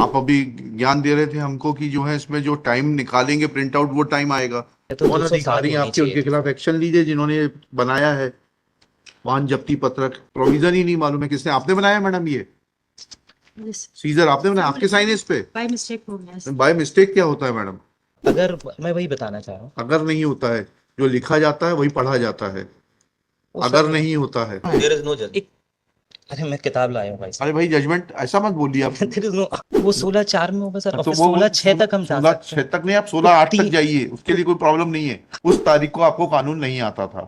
आप अभी ज्ञान दे रहे थे हमको कि जो है इसमें जो टाइम निकालेंगे प्रिंट आउट वो टाइम आएगा। तो कौन 207 अधिकारी हैं होनी आपके, उनके चाहिए। खिलाफ एक्शन लीजिए जिन्होंने बनाया है वाहन जब्ती पत्रक। प्रोविजन ही नहीं मालूम है किसने, आपने बनाया मैडम ये सीजर? आपने बनाया? आपके साइन है इस पे? बाय मिस्टेक हो गया। बाय मिस्टेक क्या होता है मैडम? अगर मैं वही बताना चाह रहा हूँ, अगर नहीं होता है, जो लिखा जाता है वही पढ़ा जाता है, वो अगर सर नहीं होता है। देयर इज नो जज। एक, अरे मैं किताब लाया हूँ भाई अरे भाई जजमेंट ऐसा मत बोलिए आप। There is no, वो 16/4 में होगा सर, और तो फिर वो 16/6 तक हम जा 16 सकते 6 हैं। तक नहीं, आप 16/8 तक तीन- जाइए, उसके लिए कोई प्रॉब्लम नहीं है। उस तारीख को आपको कानून नहीं आता था,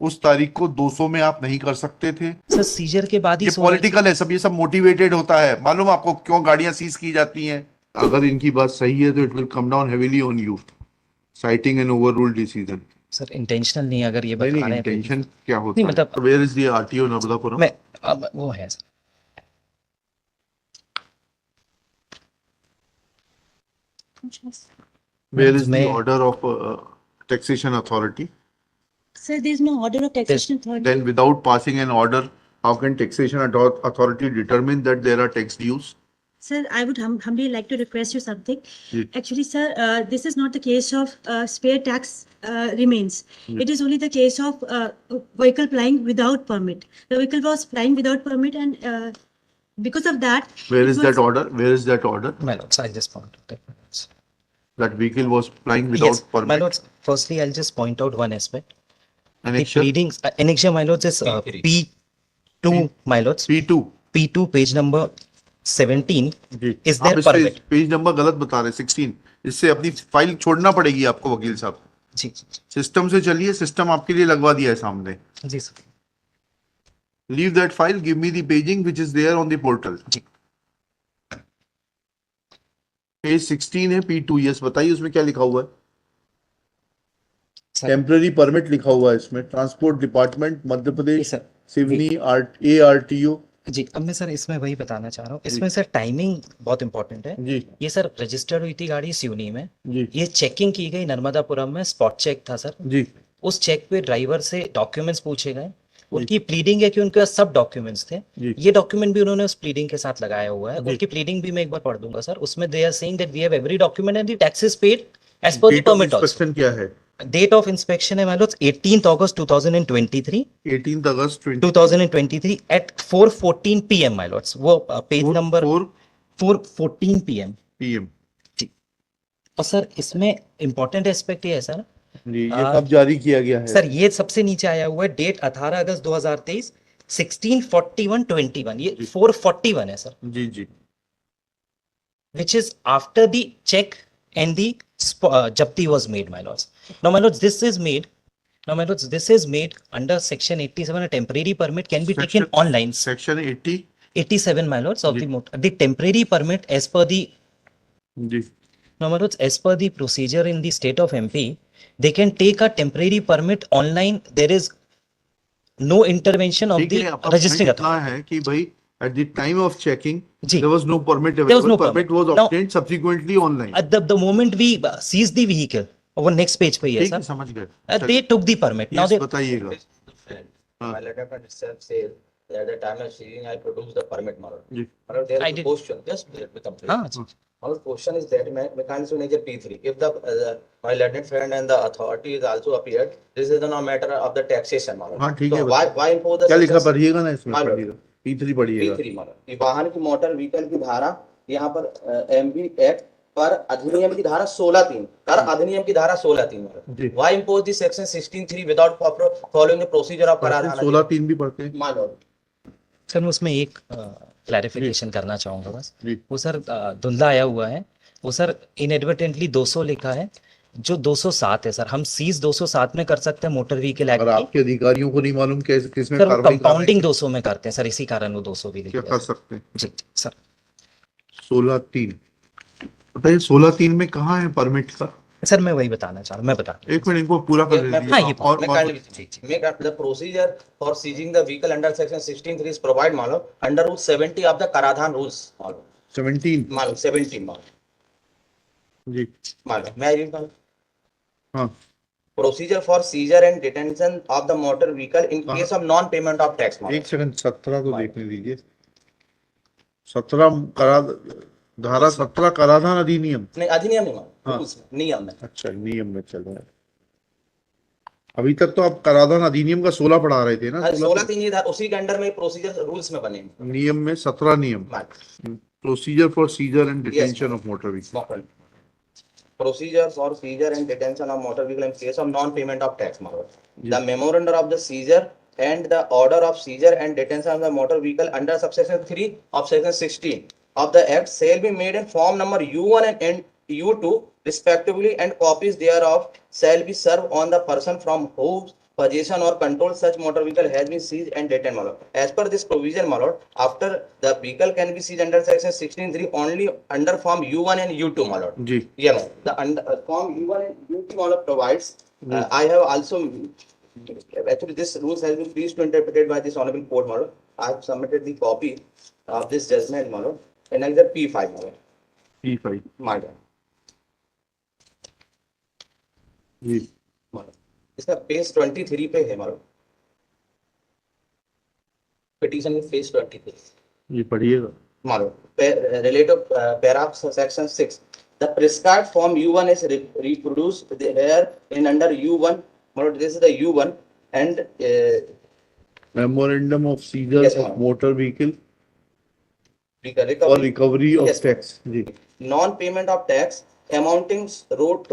उस तारीख को 200 में आप नहीं कर सकते थे। सर सीजर के बाद ही ये 16 पॉलिटिकल है सब, ये सब मोटिवेटेड होता है। मालूम आपको क्यों गाड़ियां सीज की जाती हैं? अगर इनकी बात सही है तो it will come down heavily on you, citing an overrule decision. Sir intentional नहीं, अगर ये नहीं बता नहीं, रहे हैं तो इंटेंशन क्या होता नहीं, है? मतलब where is the RTO Narmadapuram? मैं अब वो है सर, वेयर इज द मैं order of taxation authority? Sir, there is no order of taxation authority. Then without passing an order, how can taxation authority determine that there are tax dues? Sir, I would humbly like to request you something. Yes. Actually, sir, this is not the case of spare tax remains. Yes. It is only the case of vehicle plying without permit. The vehicle was plying without permit, and because of that, Where it is was- that order? Where is that order? my lords, I'll just point out that. That vehicle was flying without Yes, permit. my lords, firstly I'll just point out one aspect. The Annexure pleadings, annexure, my lords, is P2, my lords, P2 P2 page number 17 जी। is there आप इस पे permit? Page number गलत बता रहे, 16। इससे अपनी file छोड़ना पड़ेगी आपको वकील साहब। जी सिस्टम से चलिए, सिस्टम आपके लिए लगवा दिया है सामने। जी sir, leave that file, give me the paging which is there on the portal. जी पेज 16 है P2। यस, बताइए उसमें क्या लिखा हुआ है? सर, टेम्पररी परमिट लिखा हुआ है इसमें, ट्रांसपोर्ट डिपार्टमेंट मध्य जी प्रदेश, सर, सिवनी ARTO। जी अब मैं सर इसमें वही बताना चाह रहा हूँ, इसमें सर टाइमिंग बहुत इंपॉर्टेंट है। जी ये सर रजिस्टर्ड हुई थी गाड़ी सिवनी में, जी ये चेकिंग की गई नर्मदापुरम में, स्पॉट चेक था सर। जी उस चेक पे ड्राइवर से डॉक्यूमेंट्स पूछे गए, उनकी प्लीडिंग है कि उनके पास सब डॉक्यूमेंट्स थे। जी। ये डॉक्यूमेंट भी उन्होंने उस प्लीडिंग के साथ लगाया हुआ है। जी। उनकी प्लीडिंग भी मैं एक बार पढ़ दूंगा सर। उसमें they are saying that we have every document and the taxes paid as per the date of permit also. Inspection क्या है? डेट ऑफ इंस्पेक्शन है मतलब 18th August 2023 18 August 2023 at 4:14 PM my lords। वो पेज नंबर 4:14 PM। PM। और sir इसमें important aspect ये है सर, जी, ये कब जारी किया गया है? सर ये सबसे नीचे आया हुआ है, डेट 18 अगस्त 2023, 164121, ये 441 है सर, जी जी which is after the check and the jabti was made, my lords. Now, my lords, this is made. Now, my lords, this is made under Section 87. A temporary permit can be taken online. Section 80। 87, my lords, of the motor. The temporary permit, as per the जी now, my lords, as per the procedure in the state of MP, they can take a temporary permit online. There is no intervention of ठीक है। the आपका registering point authority. इतना है कि भाई at the time of checking ji. there was no permit There was available. no Permit permit. was Now- obtained subsequently online। At the moment we seize the vehicle, over next page पे ही है ठीक है, sir, समझ गए। they took the permit. Now Yes, they बताइएगा। My letter from itself says that at the time of seizing, I produced the permit model. Ji Model, there I is a did. question, just let me complete. हाँ जी, Our question is that mechanics manager P3, if the my learned friend and the authority is also appeared, this is no matter of the taxation model. हाँ, ठीक है, So why impose the क्या लिखा sections- पढ़िएगा ना इसमें, हाँ, पढ़िएगा P3 पढ़िएगा। P3 model, कि वाहन की मोटर व्हीकल की धारा यहाँ पर MV एक्ट पर अधिनियम की धारा 16(3) कर अधिनियम की धारा 16(3) जी। Why impose the section 16(3) without following the procedure of कराधान? 16(3) भी पढ़ते हैं। My lord. सर मैं उसमें एक क्लैरिफिकेशन करना चाहूंगा बस। जी वो सर धुंधला आया हुआ है, वो सर इनएडवर्टेंटली 200 लिखा है, जो 207 है सर। हम सीज 207 में कर सकते हैं मोटर व्हीकल एक्ट अगर की, आपके अधिकारियों को नहीं मालूम कैसे किसमें सर वो कार्रवाई करना है, कंपाउंडिंग 200 में करते हैं सर, इसी कारण वो 200 भी लिख क्या दिया कर सकते हैं? जी सर। 16(3) बताइए 16(3) में कहाँ है परमिट का? सर मैं वही बताना चाह रहा हूँ, मैं बता एक मिनट इनको पूरा कर मैं- लीजिए। हाँ, ये और Make up the procedure for seizing the vehicle under section 16(3) is provide मालो under rule 70 of the कराधान rules मालो 17 मालो 17 मालो जी मालो मैं read मालो हाँ procedure for seizure and detention of the motor vehicle in case of non payment of tax मालो एक सेकंड 17 तो देखने दीजिए। 17 करा धारा 17 कराधान अधिनियम। नहीं, अधिनियम नहीं हाँ। rules में, नियम में। अच्छा, नियम में चल रहा है। अभी तक तो आप कराधान अधिनियम का 16 पढ़ा रहे थे ना? 16 तीन ये उसी के अंडर में प्रोसीजर रूल्स में बने हैं। नियम में 17 नियम। Procedure for seizure and detention ma'am. Of motor vehicle. Procedures for seizure and detention of motor vehicle in case of non-payment of tax. The memorandum of the seizure and the order of seizure and detention of the motor vehicle under subsection 3 of section 16 of the act shall be made in form number U1 and U2 respectively, and copies thereof shall be served on the person from whose possession or control such motor vehicle has been seized and detained, my lord. As per this provision, my lord, after the vehicle can be seized under section 16(3) only under form U1 and U2, my lord. जी। Yeah, ma'am. The form U1 and U2 my lord provides. I have also actually this rules has been pleased to interpreted by this honorable court, my lord. I have submitted the copy of this judgment, my lord, in another P5, my lord. P5 My lord. जी। my lord. इसका page 23 पे है, my lord. Petition में page 23. ये पढ़िएगा। My lord. Relative paragraph section 6. The prescribed form U1 is reproduced here in under U1. My lord, this is the U1 and memorandum of seizure Yes, of ma'am. Motor vehicle और recovery, recovery of Yes, ma'am. Tax. जी। non-payment of tax amounting road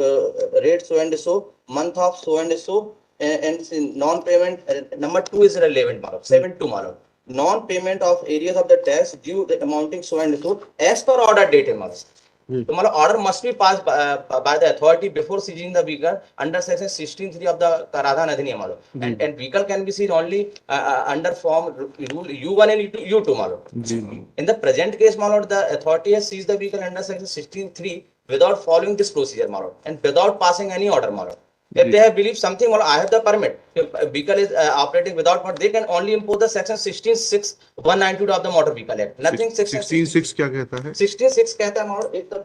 rate so and so, month of so and so, and non-payment number 2 is relevant, my lord. 7(2), my lord. Non-payment of areas of the tax due the amounting so and so as per order date, my lord. So, my lord, order must be passed by the authority before seizing the vehicle under section 16(3) of the Karadhan Adhiniyam, my lord. And vehicle can be seized only under form rule U1 and U2, my lord. जी। In the present case, my lord, the authority has seized the vehicle under section 16(3) without following this procedure, my lord, and without passing any order, my lord. If they have believed something, my lord, I have the permit. If a vehicle is operating without permit, they can only impose the section 16(6) 192 of the Motor Vehicle Act. Nothing section 16(6) क्या कहता है? 16(6) कहता है, my lord, if the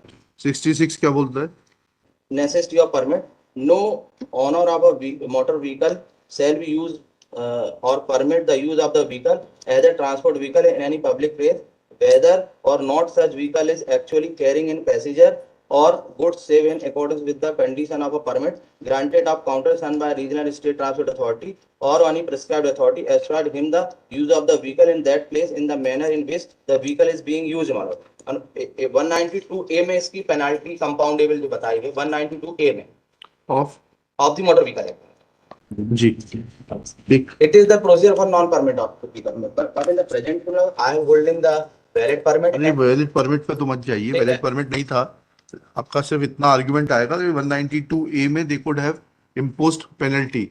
66 क्या बोलता है? necessity of permit, no owner of a motor vehicle shall be used or permit the use of the vehicle as a transport vehicle in any public place, whether or not such vehicle is actually carrying in passenger or goods save in accordance with the condition of a permit granted of counter signed by regional state transport authority or any prescribed authority assured him the use of the vehicle in that place in the manner in which the vehicle is being used, my lord. 192A में इसकी penalty compoundable जो बताई गई 192A में of of the motor vehicle act. जी। ठीक। It is the procedure for non-permit of vehicle, but in the present, I am holding the valid permit. अरे valid permit पे तो मत जाइए, ठीक है। वैलिड परमिट नहीं था आपका। सिर्फ इतना आर्गुमेंट आएगा कि 192A में they could have imposed penalty,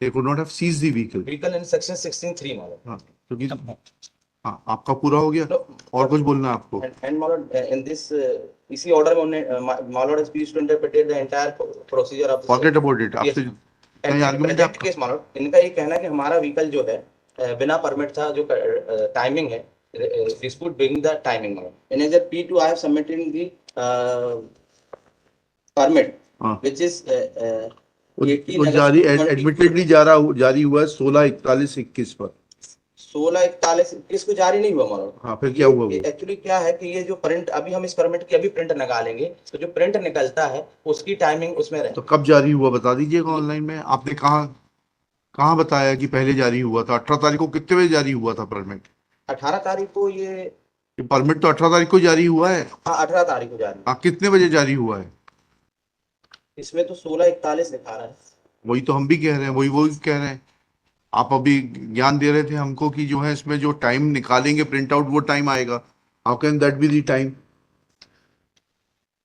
they could not have seized the vehicle. Vehicle in section 16(3), my lord. हाँ, क्योंकि हाँ आपका पूरा हो गया। और कुछ बोलना है आपको? And my lord, in this इसी order में उन्होंने my lord has pleased to interpret the entire procedure of. Forget about it. Yes, आपसे ma'am. कहीं And आर्गुमेंट present आपका? case, my lord, इनका ये कहना है कि हमारा व्हीकल जो है बिना परमिट था, जो टाइमिंग है dispute being the timing, my lord. In as a P2 I have submitted the permit हाँ। which is वो जारी एडमिटेडली जारी हुआ है 16/41/21 पर। 16/41/21 को जारी नहीं हुआ, मान लो। हाँ, फिर क्या हुआ वो? एक्चुअली क्या है कि ये जो प्रिंट अभी हम इस परमिट की अभी प्रिंट निकालेंगे, तो जो प्रिंट निकलता है उसकी टाइमिंग उसमें रहे। तो कब जारी हुआ बता दीजिएगा ऑनलाइन में। आपने कहाँ बताया कि पहले जारी हुआ था? 18 तारीख को कितने बजे जारी हुआ था परमिट? 18 तारीख को ये परमिट तो 18 तारीख को जारी हुआ है। हाँ, 18 तारीख को जारी। हाँ, कितने बजे जारी हुआ है? इसमें तो 16/41 लिखा रहा है। वही तो हम भी कह रहे हैं, वही कह रहे हैं। आप अभी ज्ञान दे रहे थे हमको कि जो है इसमें जो टाइम निकालेंगे प्रिंट आउट वो टाइम आएगा। How can that be the time?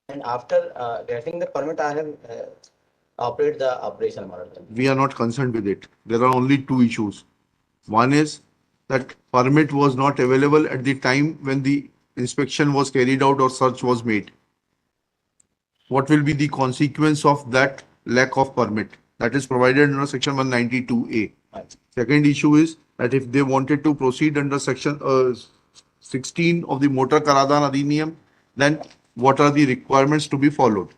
And after getting the permit, I have operate the operation model. We are not concerned with it. There are only two issues. One is that permit was not available at the time when the inspection was carried out or search was made. What will be the consequence of that lack of permit? That is provided under section 192A. Second issue is that if they wanted to proceed under section 16 of the Motor Karadhan Adhiniyam, then what are the requirements to be followed?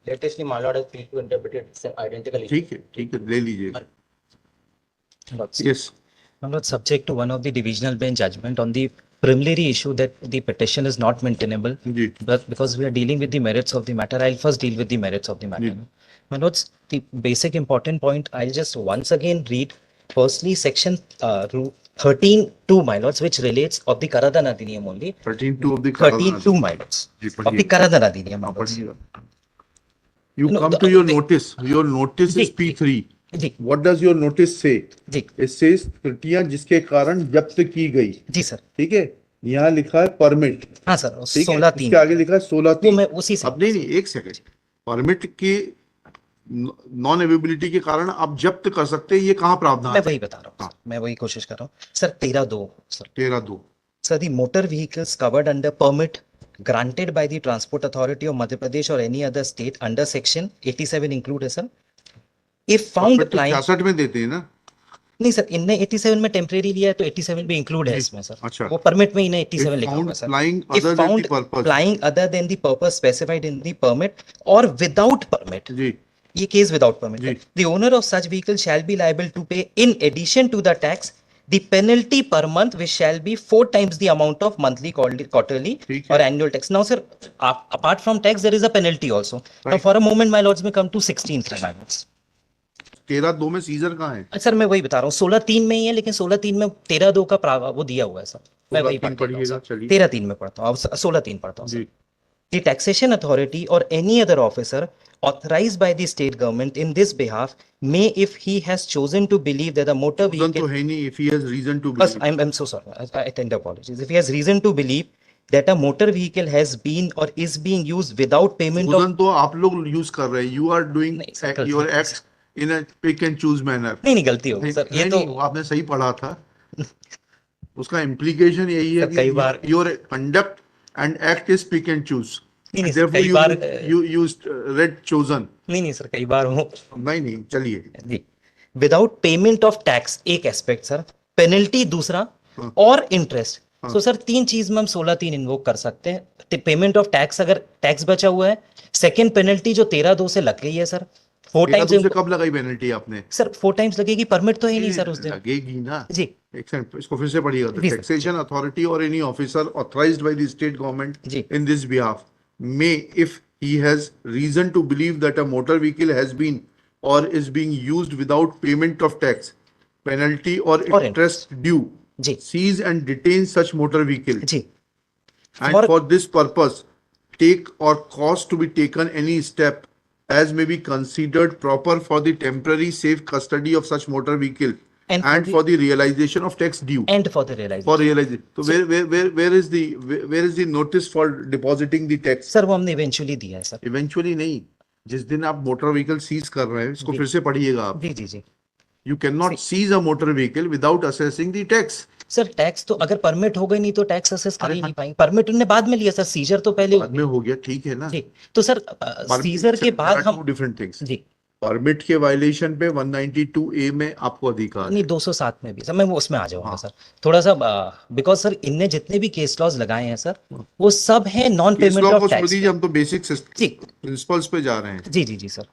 Latestly, my lord has pleased to interpret it identically. ठीक है, ले लीजिएगा। Yes. I'm not subject to one of the divisional bench judgment on the preliminary issue that the petition is not maintainable, ji but because we are dealing with the merits of the matter, I'll first deal with the merits of the matter. My lords, the basic important point, I'll just once again read. Firstly, section 13(2), my lords, which relates of the Karadan Adhiniyam only. 13(2) of the 13(2), my lords, ji of the पढ़िए Karadan Adhiniyam. my हाँ, lords. पढ़िएगा. You No, come the- to your the- notice. Your notice is ji, P3. Ji, What does your notice say? Ji, It says त्रुटियां जिसके कारण जब्त की गई. जी sir. ठीक है, यहाँ लिखा है परमिट. हाँ सर, ठीक है, 16(3). इसके आगे लिखा है 16(3). वो मैं उसी से. अब नहीं, एक सेकंड. परमिट की नॉन अवेबिलिटी के कारण आप जब्त कर सकते हैं, ये कहाँ प्रावधान मैं है? वही बता रहा हूँ, हाँ. मैं वही कोशिश कर रहा हूँ sir. 13(2) sir. 13(2). Sir, the motor vehicles covered under permit granted by the Transport Authority of Madhya Pradesh or any other state under section 87 include है sir. If found परमिट तो applying, 66 में देते हैं ना. नहीं सर, इनने 87 में टेम्परेरी लिया है तो 87 भी इंक्लूड है जी, इसमें सर. अच्छा. वो परमिट में इन्हें 87 If लिखा found हुआ है sir. flying If other than found the purpose. flying other than the purpose specified in the permit or without permit, जी ये केस विदाउट परमिट. जी. The owner of such vehicle shall be liable to pay in addition to the tax the penalty per month, which shall be 4 times the amount of monthly, quarterly ठीक है. or annual tax. Now, sir, apart from tax, there is a penalty also. Now, Right. for a moment, my lords, may come to 16(3), my lords. 13(2) में scissor कहाँ है? Sir, मैं वही बता रहा हूँ, 16(3) में ही है, लेकिन 16(3) में 13(2) का वो दिया हुआ है सर. मैं वही 16(3) पढ़िएगा, चलिए. 13(3) में पढ़ता हूँ, अब 16(3) पढ़ता हूँ. जी The taxation authority or any other officer authorized by the state government in this behalf may, if he has chosen to believe that the motor उधर तो vehicle. है नहीं. If he has reason to First, believe. I'm so sorry. I tender apologies. If he has reason to believe that a motor vehicle has been or is being used without payment of. उधर तो आप लोग use कर रहे हैं. You are doing नहीं, sir, गलती your है, acts in a pick and choose manner. नहीं, गलती हो गई सर. ये नहीं, तो नहीं, आपने सही पढ़ा था. उसका implication यही है सर, कई बार- your conduct and act is pick and choose. नहीं, नहीं, सर, Therefore, कई बार you used read chosen. नहीं सर, कई बार हो नहीं नहीं, चलिए. जी. विदाउट पेमेंट ऑफ टैक्स एक एस्पेक्ट सर, पेनल्टी दूसरा, हाँ. और इंटरेस्ट. हाँ. सो सर, 3 चीज में हम 16(3) इन्वोक कर सकते हैं. पेमेंट ऑफ टैक्स, अगर टैक्स बचा हुआ है. सेकंड पेनल्टी जो 13(2) से लग गई है सर, 4 तेरा टाइम्स. तुमसे कब लगाई पेनल्टी आपने? सर 4 टाइम्स लगेगी, परमिट तो है नहीं सर उस दिन. लगेगी ना. जी एक सेकंड, इसको फिर से पढ़िएगा. जी, सर. टैक्सेशन अथॉरिटी और any officer authorized by the state government जी. in this behalf may, if he has reason to believe that a motor vehicle has been or is being used without payment of tax, penalty or Or interest due, जी seize and detain such motor vehicle, जी. and For- for this purpose take or cause to be taken any step as may be considered proper for the temporary safe custody of such motor vehicle And and for for the realization of tax due. And for the realization. For realization. So where is the notice for depositing the tax? Sir वो हमने eventually दिया है sir. Eventually नहीं. जिस दिन आप motor vehicle seize कर रहे हैं, इसको जी. फिर से पढ़िएगा आप. जी जी जी. You cannot seize a motor vehicle without assessing the tax. Sir tax तो अगर परमिट हो गई नहीं तो टैक्स असेस कर अरे ही हाँ. नहीं पाएंगे. परमिट उन्होंने बाद में लिया सर, सीजर तो पहले हो बाद में हो गया, ठीक है ना. जी. तो सर सीजर के बाद There are हम two different things. जी परमिट के वायलेशन पे 192A में आपको अधिकार है. नहीं 207 में भी सर, मैं वो उसमें आ जाऊंगा हाँ. सर थोड़ा सा. बिकॉज सर इनने जितने भी केस लॉज लगाए हैं सर, वो सब है नॉन इस पेमेंट लॉ ऑफ को छोड़ टैक्स. दीजिए, हम तो बेसिक जी प्रिंसिपल्स पे जा रहे हैं. जी जी जी सर.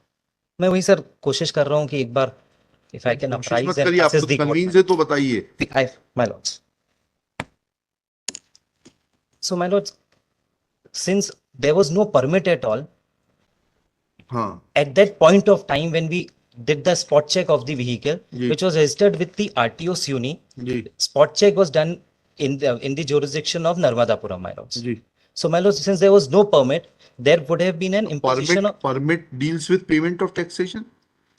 मैं वही सर कोशिश कर रहा हूँ कि एक बार इफ आई कैन कोशिश मत अपराइज एंड करिए, असेस आपको द कन्वींस है तो बताइए. my lords. So, my lords, since there was no permit at all, हाँ at that point of time when we did the spot check of the vehicle, जी. which was registered with the RTO SUNI, जी spot check was done in the jurisdiction of Narmadapuram, my lords. जी. So, my lords, since there was no permit, there would have been an imposition of permit deals with payment of taxation.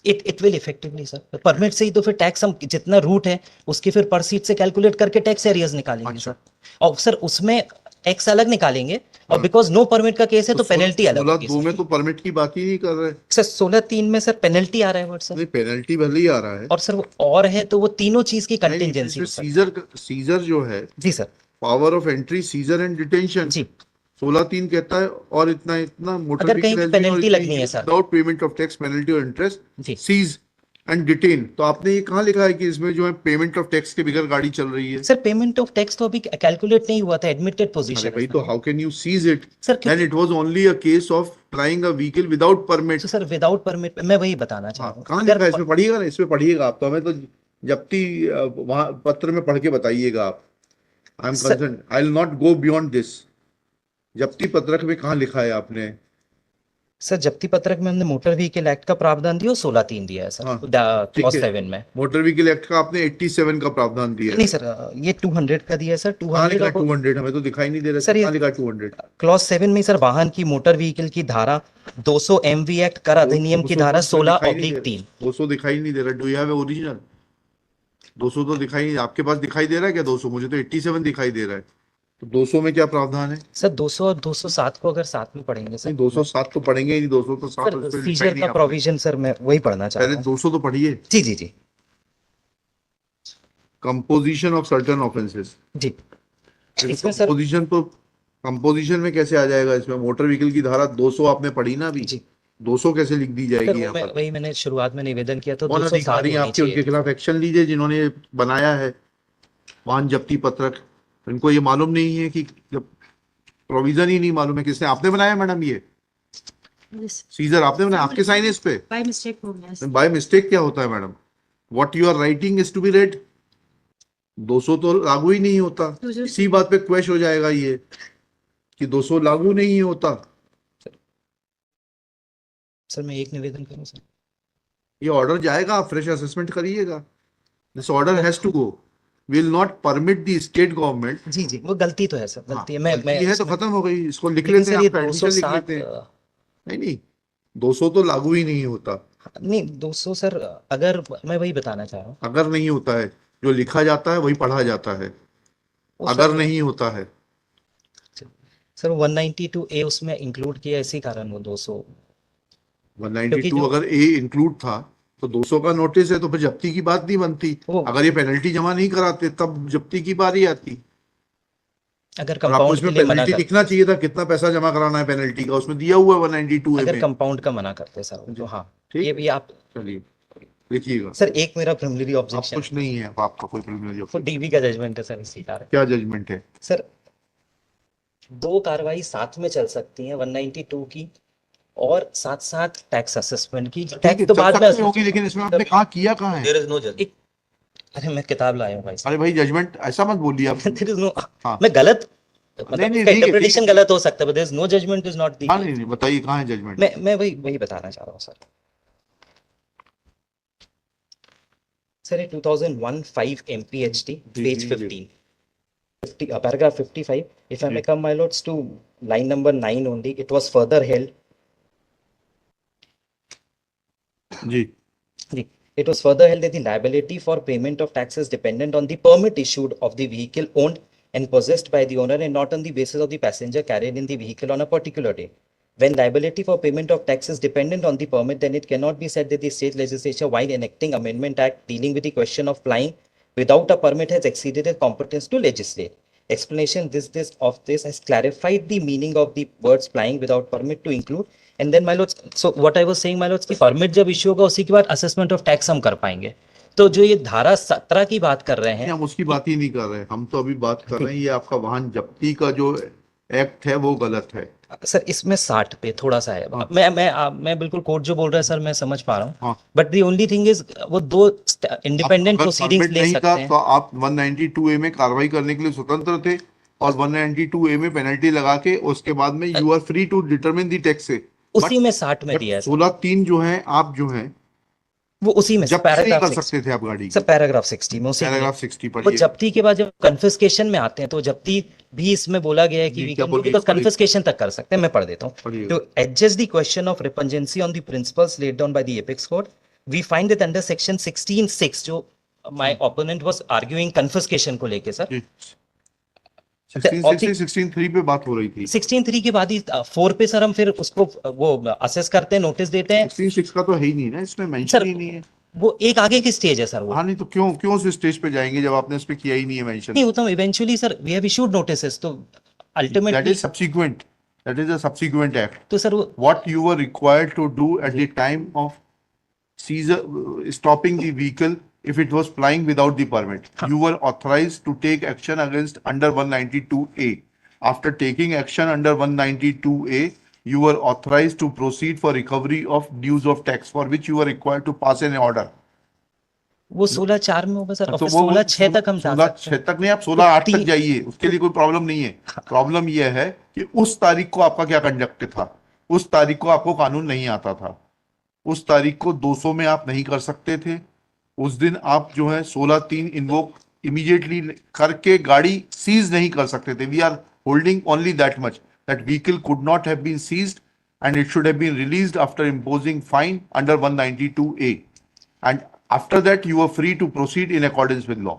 it will effectively sir. Permit से ही तो फिर tax हम जितना root है उसकी फिर पर सीट से कैलकुलेट करके टैक्स एरियाज निकालेंगे अच्छा. सर. और सर उसमें टैक्स अलग निकालेंगे, और बिकॉज नो परमिट का केस है तो पेनल्टी अलग होगी 16(2) में तो परमिट की बात ही नहीं कर रहे. सर. 16(3) में सर पेनल्टी आ रहा है वर्ड सर, नहीं, पेनल्टी भले ही आ रहा है. और सर वो और है तो वो तीनों चीज की नहीं, कंटिजेंसी इसमें सीजर जो है, जी sir. Power of entry, seizure and detention, जी 16(3) कहता है और इतना इतना मोटर अगर कहीं पे penalty लगनी है, sir. Without payment of tax, penalty और इंटरेस्ट, जी सीज एंड डिटेन. तो आपने ये कहाँ लिखा है कि इसमें जो है पेमेंट ऑफ टैक्स के बगैर गाड़ी चल रही है? सर पेमेंट ऑफ टैक्स तो अभी कैलकुलेट नहीं हुआ था, एडमिटेड अरे पोजीशन भाई, तो how can you seize it? Sir. Then it was only a case of flying a vehicle without permit. Sir without permit मैं वही बताना चाह हाँ, रहा हूँ. कहाँ लिखा है? इसमें पढ़िएगा ना, इसमें पढ़िएगा आप. तो हमें तो जब्ती वहां पत्र में पढ़ के बताइएगा आप. I am Sir- concern, I will not go beyond this. जब्ती पत्रक में कहाँ लिखा है आपने? सर जब्ती पत्रक में हमने मोटर व्हीकल एक्ट का प्रावधान दिया और 16(3) दिया है सर हाँ, ठीक क्लॉज है। 7 में। मोटर व्हीकल एक्ट का आपने 87 का प्रावधान दिया नहीं है। सर ये 200 का दिया है सर, कहाँ लिखा 200 200? हमें तो दिखाई नहीं दे रहा। सर, ये- कहाँ लिखा 200? क्लॉज 7 में सर वाहन की मोटर व्हीकल की धारा 200 MV एक्ट कर अधिनियम की धारा 16/3। 200 दिखाई नहीं दे रहा। Do you have original? 200 तो दिखाई, आपके पास दिखाई दे रहा है क्या 200? मुझे तो 87 दिखाई दे रहा है। तो 200 में क्या प्रावधान है? सर 200 और 207 को अगर साथ में पढ़ेंगे सर, नहीं, 207 तो पढ़ेंगे ही नहीं, 200 तो सात सर उस पे लिखा ही सीजर नहीं का आपने। प्रोविजन सर मैं वही पढ़ना चाह पहले रहा हूँ। 200 तो पढ़िए। जी जी जी कंपोजिशन ऑफ सर्टेन ऑफेंसेस। जी। इसमें सर कंपोजिशन तो, कंपोजिशन में कैसे आ जाएगा इसमें? मोटर व्हीकल की धारा 200 आपने पढ़ी ना अभी। जी 200 कैसे लिख दी सर जाएगी यहाँ पर? वही मैंने शुरुआत में निवेदन किया तो कौन 207 अधिकारी हैं होनी आपके? उनके चाहिए। खिलाफ एक्शन लीजिए जिन्होंने बनाया है वाहन जब्ती पत्रक। इनको ये मालूम नहीं है कि जब प्रोविजन ही नहीं मालूम है। किसने? आपने बनाया मैडम ये सीजर? आपने बनाया? आपके साइन है इस पे? बाय मिस्टेक हो गया सर। बाय मिस्टेक क्या होता है madam? What you are writing is to be read. 200 तो लागू ही नहीं होता। 200 इसी बात पे क्वेश्चन हो जाएगा ये कि 200 लागू नहीं होता। सर मैं एक निवेदन करूँ सर? ये ऑर्डर जाएगा, आप फ्रेश असेसमेंट करिएगा। This order has to go. Will not permit the state government. जी जी वो गलती तो है सर, गलती है। मैं ये है तो खत्म हो गई, इसको लिख लेकिन लेते हैं, सर ये आपका एडमिशन लिख 207 लेते हैं। नहीं नहीं, 200 तो लागू ही नहीं होता। नहीं 200 सर, अगर मैं वही बताना चाह रहा हूँ अगर नहीं होता है, जो लिखा जाता है वही पढ़ा जाता है। वो अगर सर, नहीं होता है सर 192A उसमें इंक्लूड किया, इसी कारण वो 200। 192 जो- अगर ए इंक्लूड था तो 200 का नोटिस है तो फिर जब्ती की बात नहीं बनती। वो- अगर ये पेनल्टी जमा नहीं कराते तब जब्ती की बारी आती। अगर और आपको कंपाउंड के इसमें लिए मना पेनल्टी कर, लिखना चाहिए था, कितना पैसा जमा कराना है पेनल्टी का, उसमें दिया हुआ है 192 अगर में। कंपाउंड का मना करते सर तो हाँ ठीक ये है। भी आप। चलिए लिखिएगा। सर एक मेरा प्रिलिमिनरी आप ऑब्जेक्शन, कुछ नहीं है, अब आपका कोई प्रिलिमिनरी वो ऑब्जेक्शन। डीबी का जजमेंट है सर, इसी कारण। क्या जजमेंट है? सर दो कार्रवाई साथ में चल सकती हैं 192 की और साथ साथ टैक्स असेसमेंट की। ठीक है, टैक्स तो चल बाद में सकती होगी, लेकिन इसमें आपने कहा किया कहाँ है? There is no judgment. अरे मैं किताब लाया हूँ भाई साहब। अरे भाई, जजमेंट ऐसा मत बोलिए आप। There is no, हाँ। मैं गलत, नहीं, मतलब नहीं, उसका ठीक है, इंटरप्रिटेशन ठीक है। गलत हो सकता है, but there is no judgment is not the। हाँ, नहीं नहीं, बताइए कहाँ है जजमेंट? मैं वही बताना चाह रहा हूँ सर। सर ये 2001-5 MPHD page ji, 15, paragraph 55, if I may come my lords to line number 9 only, it was further held, जी it was further held that the liability for payment of taxes dependent on the permit issued of the vehicle owned and possessed by the owner and not on the basis of the passenger carried in the vehicle on a particular day. When liability for payment of tax is dependent on the permit, then it cannot be said that the state legislature, while enacting Amendment Act dealing with the question of flying without a permit, has exceeded its competence to legislate. Explanation of this has clarified the meaning of the words flying without permit to include, and then my lords, so what I was saying my lords, कि permit जब issue होगा उसी के बाद assessment of tax हम कर पाएंगे। तो जो ये धारा 17 की बात कर रहे हैं, हम उसकी बात ही नहीं कर रहे। हम तो अभी बात कर रहे हैं ये आपका वाहन जब्ती का जो एक्ट है वो गलत है। सर इसमें 60 पे थोड़ा सा है। हाँ। मैं बिल्कुल कोर्ट जो बोल रहा है सर मैं समझ पा रहा हूँ, हाँ। But the only thing is वो दो इंडिपेंडेंट अगर प्रोसीडिंग्स परमिट ले नहीं सकते था हैं। तो आप 192A में कार्रवाई करने के लिए स्वतंत्र थे, और 192A में पेनल्टी लगा के उसके बाद में you are free to determine the tax से। उसी में 60 में दिया है सर, 16(3) जो है, आप जो है वो उसी में जब्ती नहीं पैराग्राफ कर 60, सकते थे आप गाड़ी सर की। पैराग्राफ 60 में उसी में पैराग्राफ 60 वो पढ़िए। जब्ती के बाद जब कन्फिस्केशन में आते हैं तो जब्ती भी इसमें बोला गया है कि जी, वी क्या कैन बोलिए, बिकॉज कन्फिस्केशन तक कर सकते हैं। मैं पढ़ देता हूँ। पढ़िए। To adjust the question of repungency on the principles laid down by the Apex Court, we find that under section 16(6) जो my opponent was arguing confiscation को लेके सर, जी। 16(3) पे बात हो रही थी। 16(3) के बाद ही 4 पे सर हम फिर उसको वो असेस करते हैं, नोटिस देते हैं। 16(6) का तो है ही नहीं ना, इसमें सर मेंशन ही नहीं है। वो एक आगे की स्टेज है सर वो। हाँ, नहीं तो क्यों उस स्टेज पे जाएंगे जब आपने उस पे किया ही नहीं है मेंशन? नहीं होता eventually sir we have issued notices, तो that ultimately is subsequent, that is a subsequent act. तो सर वो What you were required to do at the time of seizure, stopping the vehicle if it was flying without the permit, you were authorized to take action against under 192A. After taking action under 192A, you were authorized to proceed for recovery of dues of tax, for which you were required to pass an order. वो 16/4 में होगा sir, और तो फिर वो 16/6 तक हम जा 16 सकते 6 हैं। तक नहीं, आप 16/8 तक ती- जाइए, उसके लिए कोई प्रॉब्लम नहीं है। प्रॉब्लम यह है कि उस तारीख को आपका क्या कंडक्ट था, उस तारीख को आपको कानून नहीं आता था, उस तारीख को 200 में आप नहीं कर सकते थे। उस दिन आप जो है 16(3) इन्वोक इमीडिएटली करके गाड़ी सीज नहीं कर सकते थे। We are holding only that much, that vehicle could not have been seized and it should have been released after imposing fine under 192A, and after that you are free to proceed in accordance with law.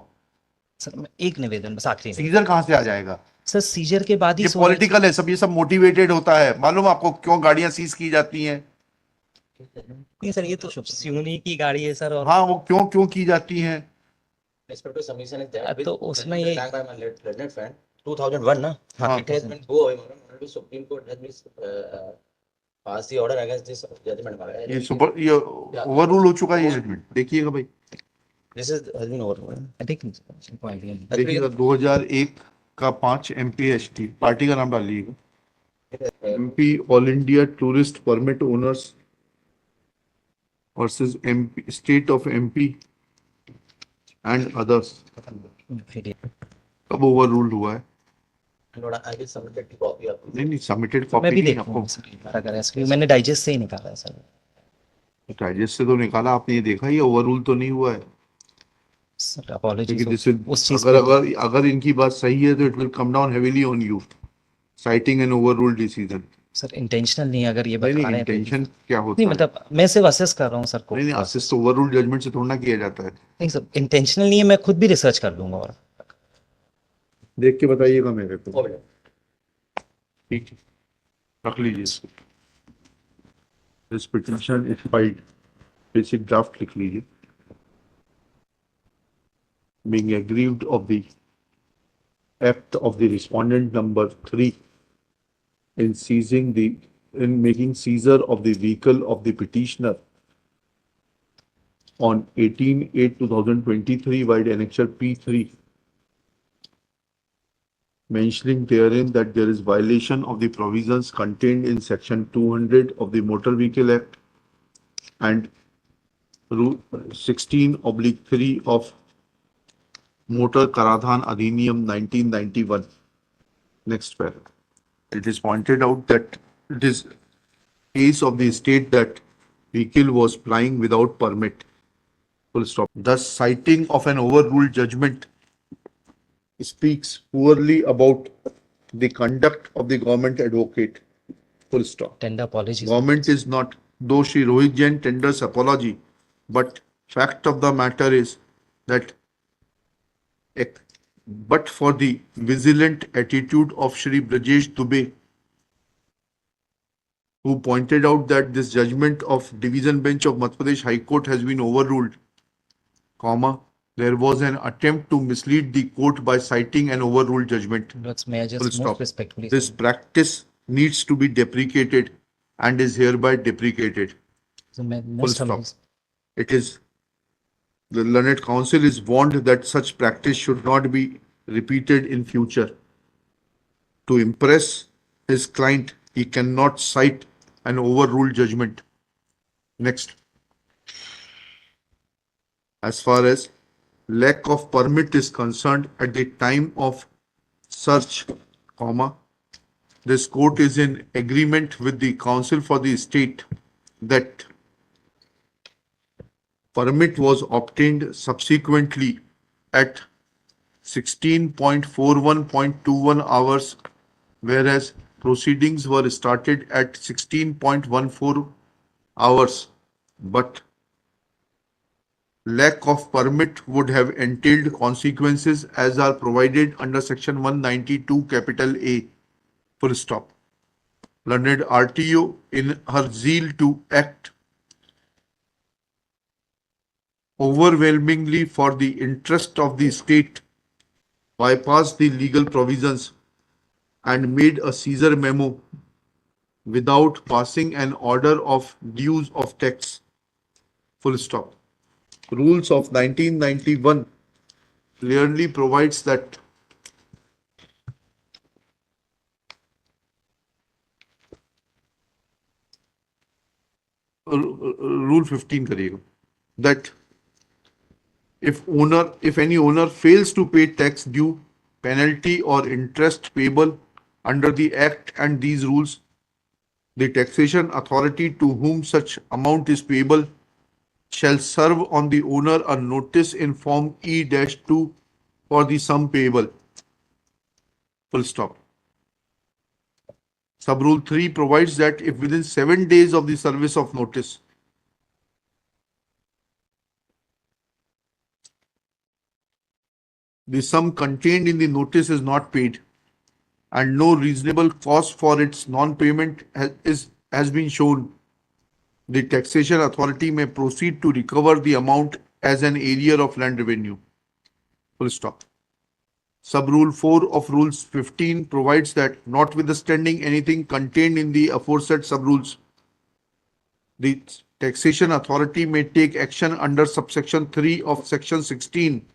Sir मैं एक निवेदन, बस आखिरी निवेदन। Scissor कहां से आ जाएगा? Sir scissor के बाद ही ये 16। पॉलिटिकल है सब, ये सब मोटिवेटेड होता है। मालूम आपको क्यों गाड़ियां सीज की जाती हैं? नहीं सर, ये तो सुनी की गाड़ी है सर, और हाँ, वो क्यों क्यों की जाती हैं? Respective submission is that तो with उसमें the ये flag by my lieutenant friend, 2001 na, हाँ। it has been go away, madam. Supreme Court has been passed the order against this judgment, madam. ये सुपर ये ओवररूल हो चुका है ये जजमेंट, देखिएगा भाई, This is has been overruled. I think point ये देखिएगा 2001 का 5 MPHT, पार्टी का नाम डालिएगा, MP all India tourist permit owners versus MP state of MP and others. कब ओवररूल हुआ है? Lord, I will submit the copy of नहीं नहीं, सबमिटेड मैं कॉपी भी नहीं देखूंगा आपको, सर एक बार, अगर ऐसा मैंने डाइजेस्ट से ही निकाला है सर। डाइजेस्ट से तो निकाला आपने, ये देखा ये ओवररूल तो नहीं हुआ है। सर अपॉलॉजी क्योंकि दिस विल, उस चीज अगर पे। अगर अगर इनकी बात सही है तो it will come down heavily on you, citing an overrule decision. Sir intentional नहीं है, अगर ये नहीं बता नहीं, रहे हैं तो। इंटेंशन क्या होता नहीं है? मतलब मैं सिर्फ असेस कर रहा हूँ सर को। नहीं नहीं, असिस्ट ओवररूल जजमेंट से थोड़ा ना किया जाता है। नहीं सर इंटेंशनल नहीं है, मैं खुद भी रिसर्च कर लूंगा। और देख के बताइएगा मेरे को, copy. ठीक है, रख लीजिए इसको। This petition is filed, basic draft लिख लीजिए। Being aggrieved of the act of the respondent number 3 in seizing the, in making seizure of the vehicle of the petitioner on 18/8/2023 by the annexure P3, mentioning therein that there is violation of the provisions contained in section 200 of the Motor Vehicle Act and Rule 16/3 of Motor Karadhan Adhiniyam 1991. Next paragraph. It is pointed out that it is case of the state that vehicle was plying without permit. Full stop. Thus, citing of an overruled judgment speaks poorly about the conduct of the government advocate. Full stop. Tender apology. Government is not, though Shri Rohit Jain tenders apology, but fact of the matter is that but for the vigilant attitude of Shri Brajesh Dubey, who pointed out that this judgment of Division Bench of Madhya Pradesh High Court has been overruled, comma, there was an attempt to mislead the court by citing an overruled judgment. may I Full just stop. most respectfully This practice needs to be deprecated and is hereby deprecated. so मैं Full most stop. It is, the learned counsel is warned that such practice should not be repeated in future. To impress his client, he cannot cite an overruled judgment. Next. As far as lack of permit is concerned at the time of search, comma, this court is in agreement with the counsel for the state that permit was obtained subsequently at 16:41.21 hours, whereas proceedings were started at 16:14 hours, but lack of permit would have entailed consequences as are provided under section 192 capital A. Full stop. Learned RTO, in her zeal to act overwhelmingly for the interest of the state, bypassed the legal provisions and made a seizure memo without passing an order of dues of tax. Full stop. Rules of 1991 clearly provides that Rule 15 करिएगा, that if any owner fails to pay tax due, penalty or interest payable under the Act and these rules, the taxation authority to whom such amount is payable shall serve on the owner a notice in Form E-2 for the sum payable. Full stop. Sub-rule 3 provides that if within 7 days of the service of notice, the sum contained in the notice is not paid and no reasonable cause for its non-payment has been shown, the taxation authority may proceed to recover the amount as an arrear of land revenue. Full stop. Sub-rule 4 of Rules 15 provides that notwithstanding anything contained in the aforesaid sub-rules, the taxation authority may take action under subsection 3 of section 16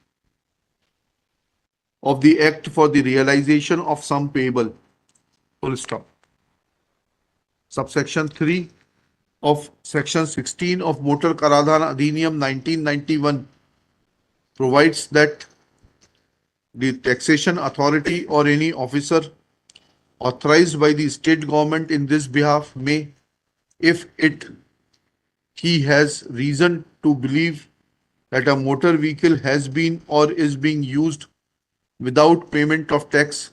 of the Act for the realization of sum payable. Full stop. Subsection 3 of section 16 of Motor Karadhan Adhiniyam 1991 provides that the taxation authority or any officer authorized by the state government in this behalf may, if he has reason to believe that a motor vehicle has been or is being used without payment of tax,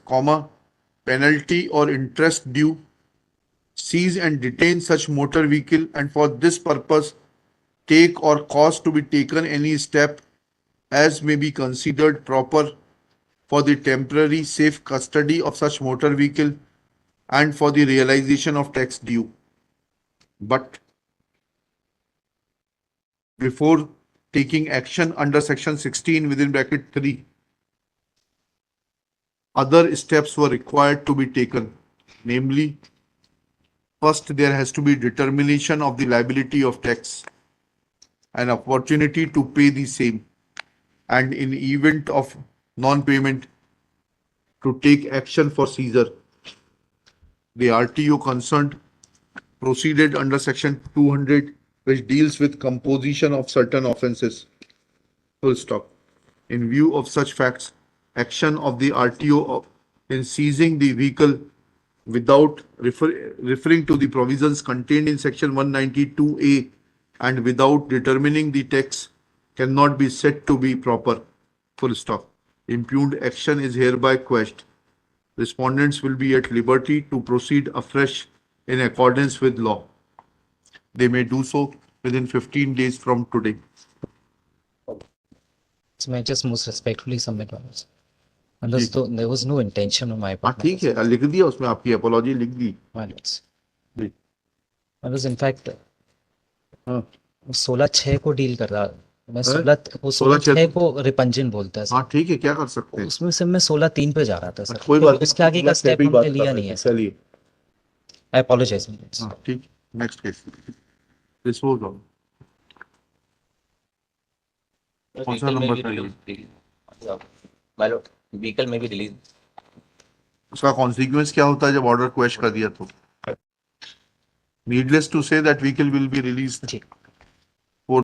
penalty or interest due, seize and detain such motor vehicle and for this purpose take or cause to be taken any step as may be considered proper for the temporary safe custody of such motor vehicle and for the realization of tax due. But before taking action under section 16 within bracket 3, other steps were required to be taken. Namely, first there has to be determination of the liability of tax, an opportunity to pay the same, and in event of non-payment to take action for seizure. The RTO concerned proceeded under section 200 which deals with composition of certain offences. Full stop. In view of such facts, action of the RTO in seizing the vehicle without referring to the provisions contained in section 192A and without determining the tax cannot be said to be proper. Full stop. Impugned action is hereby quashed. Respondents will be at liberty to proceed afresh in accordance with law. They may do so within 15 days from today. So I just most respectfully submit my notes. And there was no intention on my हाँ part. ठीक है, लिख दिया उसमें आपकी apology लिख दी. My notes. Ji. I was in fact हाँ 16/6 को डील कर रहा. मैं हैं? 16/6 को रिपंजन बोलता है हाँ सर. ठीक है, क्या कर सकते हैं. उसमें से मैं 16/3 पे जा रहा था सर. कोई तो बात नहीं, उसके आगे का स्टेप पे ही बात हमने कर लिया रहे नहीं हैं. है सर. चलिए. आई अपोलोजाइज. हाँ ठीक. Next case. Dispose of. कौन सा नंबर था? व्हीकल में भी रिलीज. उसका कॉन्सिक्वेंस क्या होता है जब ऑर्डर क्वेश कर दिया तो? Needless to say that vehicle will be released. Ji.